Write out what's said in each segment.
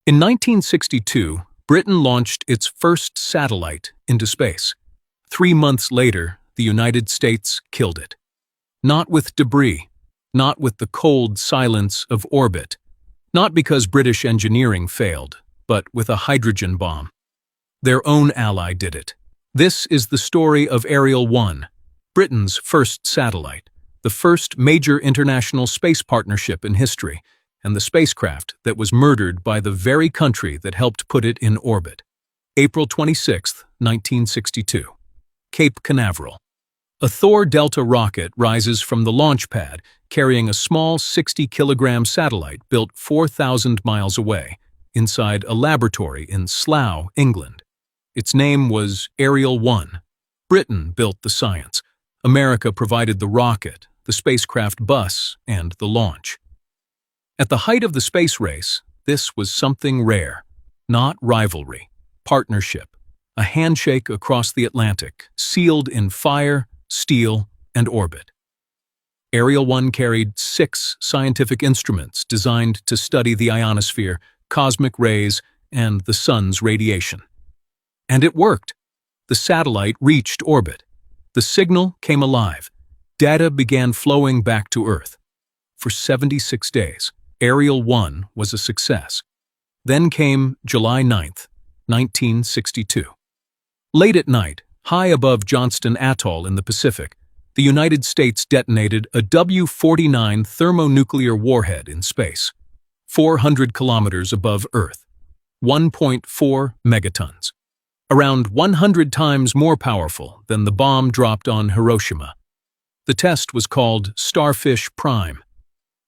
In 1962, Britain launched its first satellite into space. 3 months later, the United States killed it. Not with debris, not with the cold silence of orbit, not because British engineering failed, but with a hydrogen bomb. Their own ally did it. This is the story of Ariel 1, Britain's first satellite, the first major international space partnership in history, and the spacecraft that was murdered by the very country that helped put it in orbit. April 26, 1962. Cape Canaveral. A Thor Delta rocket rises from the launch pad, carrying a small 60-kilogram satellite built 4,000 miles away, inside a laboratory in Slough, England. Its name was Ariel 1. Britain built the science. America provided the rocket, the spacecraft bus, and the launch. At the height of the space race, this was something rare. Not rivalry, partnership, a handshake across the Atlantic, sealed in fire, steel, and orbit. Ariel 1 carried 6 scientific instruments designed to study the ionosphere, cosmic rays, and the sun's radiation. And it worked. The satellite reached orbit. The signal came alive. Data began flowing back to Earth. For 76 days, Ariel 1 was a success. Then came July 9, 1962. Late at night, high above Johnston Atoll in the Pacific, the United States detonated a W-49 thermonuclear warhead in space, 400 kilometers above Earth, 1.4 megatons, around 100 times more powerful than the bomb dropped on Hiroshima. The test was called Starfish Prime.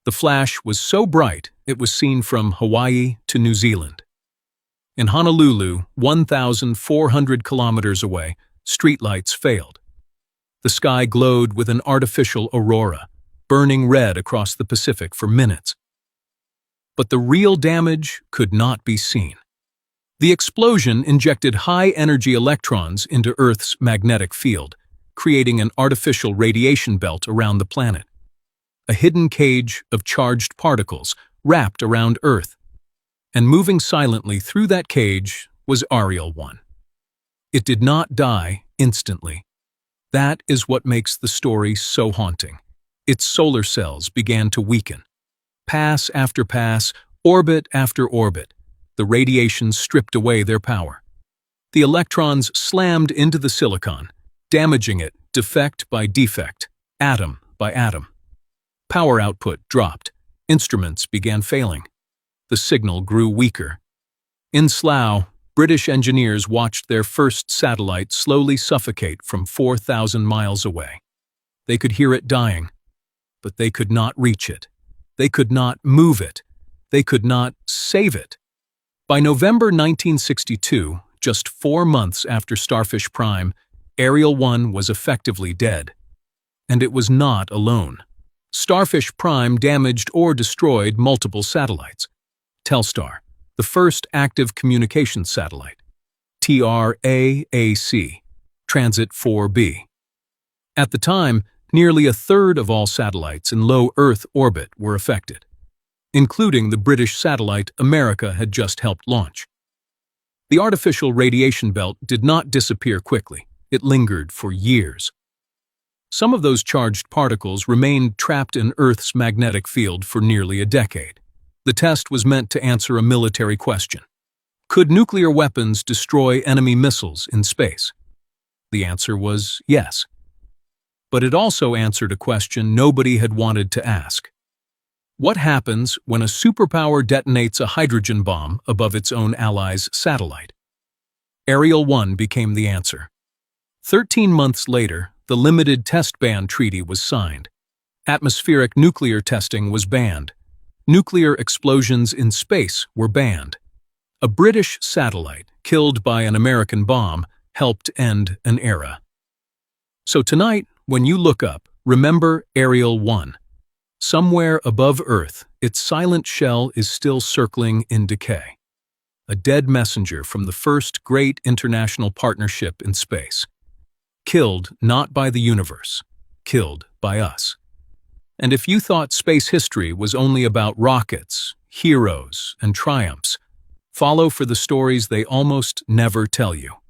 The flash was so bright it was seen from Hawaii to New Zealand. In Honolulu, 1,400 kilometers away, streetlights failed. The sky glowed with an artificial aurora, burning red across the Pacific for minutes. But the real damage could not be seen. The explosion injected high-energy electrons into Earth's magnetic field, creating an artificial radiation belt around the planet. A hidden cage of charged particles wrapped around Earth. And moving silently through that cage was Ariel 1. It did not die instantly. That is what makes the story so haunting. Its solar cells began to weaken. Pass after pass, orbit after orbit, the radiation stripped away their power. The electrons slammed into the silicon, damaging it defect by defect, atom by atom. Power output dropped. Instruments began failing. The signal grew weaker. In Slough, British engineers watched their first satellite slowly suffocate from 4,000 miles away. They could hear it dying, but they could not reach it. They could not move it. They could not save it. By November 1962, just 4 months after Starfish Prime, Ariel 1 was effectively dead. And it was not alone. Starfish Prime damaged or destroyed multiple satellites. Telstar, the first active communications satellite. TRAAC, Transit 4B. At the time, nearly a third of all satellites in low Earth orbit were affected, including the British satellite America had just helped launch. The artificial radiation belt did not disappear quickly. It lingered for years. Some of those charged particles remained trapped in Earth's magnetic field for nearly a decade. The test was meant to answer a military question. Could nuclear weapons destroy enemy missiles in space? The answer was yes. But it also answered a question nobody had wanted to ask. What happens when a superpower detonates a hydrogen bomb above its own ally's satellite? Ariel 1 became the answer. 13 months later, the Limited Test Ban Treaty was signed. Atmospheric nuclear testing was banned. Nuclear explosions in space were banned. A British satellite, killed by an American bomb, helped end an era. So tonight, when you look up, remember Ariel 1. Somewhere above Earth, its silent shell is still circling in decay. A dead messenger from the first great international partnership in space. Killed not by the universe, killed by us. And if you thought space history was only about rockets, heroes, and triumphs, Follow for the stories they almost never tell you.